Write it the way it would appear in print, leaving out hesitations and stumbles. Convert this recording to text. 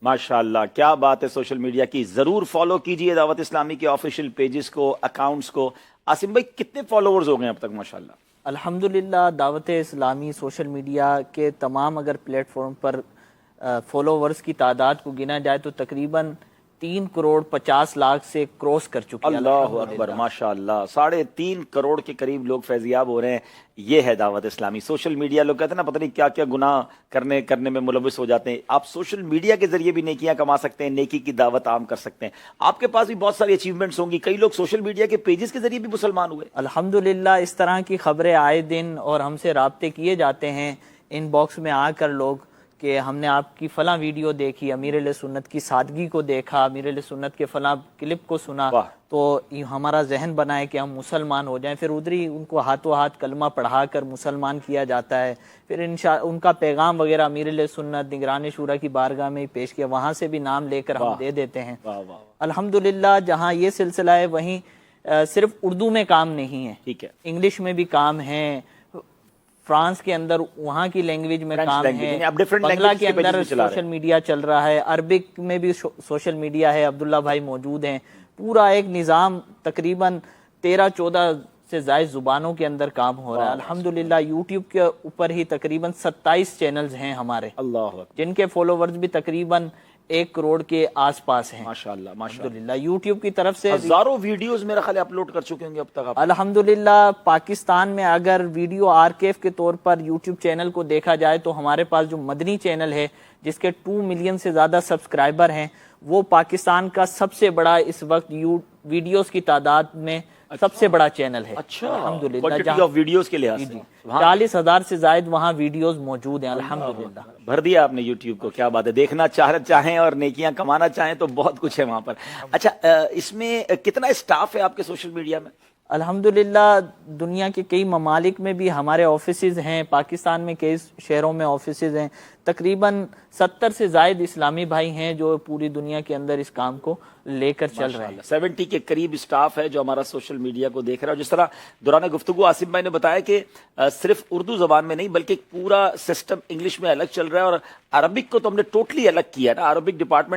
माशाल्लाह, क्या बात है। सोशल मीडिया की जरूर फॉलो कीजिए दावत इस्लामी के ऑफिशियल पेजेस को, अकाउंट्स को। आसिम भाई, कितने फॉलोअर्स हो गए अब तक माशाल्लाह? अल्हम्दुलिल्लाह दावत इस्लामी सोशल मीडिया के तमाम अगर प्लेटफॉर्म पर फॉलोवर्स की तादाद को गिना जाए तो तकरीबन 3,50,00,000 से क्रॉस कर चुकी है। अल्लाह अकबर, माशाल्लाह। 3.5 करोड़ के करीब लोग फैजियाब हो रहे हैं। ये है दावत इस्लामी। सोशल मीडिया, लोग कहते हैं ना पता नहीं क्या क्या गुनाह करने में मुलविस हो जाते हैं। आप सोशल मीडिया के जरिए भी नेकियां कमा सकते हैं, नेकी की दावत आम कर सकते हैं। आपके पास भी बहुत सारी अचीवमेंट्स होंगी। कई लोग सोशल मीडिया के पेजेस के जरिए भी मुसलमान हुए। अल्हम्दुलिल्लाह इस तरह की खबरें आए दिन और हमसे राब्ते किए जाते हैं इनबॉक्स में आकर लोग कि हमने आपकी फलां वीडियो देखी, अमीर सुन्नत की सादगी को देखा, अमीर सुन्नत के फलां क्लिप को सुना, तो हमारा जहन बना है कि हम मुसलमान हो जाएं। फिर उधर ही उनको हाथों हाथ कलमा पढ़ाकर मुसलमान किया जाता है। फिर उनका पैगाम वगैरह अमीर सुन्नत निगरान शूरा की बारगाह में पेश किया, वहाँ से भी नाम लेकर हम दे देते हैं। अल्हम्दुलिल्लाह जहाँ ये सिलसिला है वहीं सिर्फ उर्दू में काम नहीं है, ठीक है, इंग्लिश में भी काम है, फ्रांस के अंदर वहाँ की लैंग्वेज में काम है, बंगला के अंदर सोशल मीडिया चल रहा है, अरबिक में भी सोशल मीडिया है, अब्दुल्ला भाई मौजूद हैं। पूरा एक निज़ाम तकरीबन 13-14 से ज़ायद ज़ुबानों के अंदर काम हो रहा है। अल्हम्दुलिल्लाह यूट्यूब के ऊपर ही तकरीबन 27 चैनल्स हैं हमारे, अल्लाह, जिनके फॉलोवर्स भी तकरीबन 1 करोड़ के आसपास हैं। माशाल्लाह माशाल्लाह। यूट्यूब की तरफ से हजारों वीडियोस मेरा ख्याल अपलोड कर चुके होंगे अब तक आप। अल्हम्दुलिल्लाह पाकिस्तान में अगर वीडियो आर्काइव के तौर पर यूट्यूब चैनल को देखा जाए तो हमारे पास जो मदनी चैनल है जिसके 2 मिलियन से ज्यादा सब्सक्राइबर हैं, वो पाकिस्तान का सबसे बड़ा इस वक्त वीडियोस की तादाद में सबसे बड़ा चैनल है। अच्छा, अल्हम्दुलिल्लाह वीडियोस के लिहाज से 40,000 से ज्यादा वहाँ वीडियोस मौजूद हैं। अल्हम्दुलिल्लाह भर दिया आपने यूट्यूब को, क्या बात है। देखना चाहें और नेकियां कमाना चाहें तो बहुत कुछ है वहां पर। अच्छा, इसमें कितना स्टाफ है आपके सोशल मीडिया में? अल्हम्दुलिल्लाह दुनिया के कई ममालिक में भी हमारे ऑफिसेज हैं, पाकिस्तान में कई शहरों में ऑफिसेज हैं। तकरीबन 70 से ज़ायद इस्लामी भाई हैं जो पूरी दुनिया के अंदर इस काम को लेकर चल रहे हैं। 70 के करीब स्टाफ है जो हमारा सोशल मीडिया को देख रहा है। जिस तरह दौरान गुफ्तगू आसिम भाई ने बताया कि सिर्फ उर्दू जबान में नहीं बल्कि पूरा सिस्टम इंग्लिश में अलग चल रहा है, और अरबिक को तो हमने टोटली अलग किया ना। Arabic department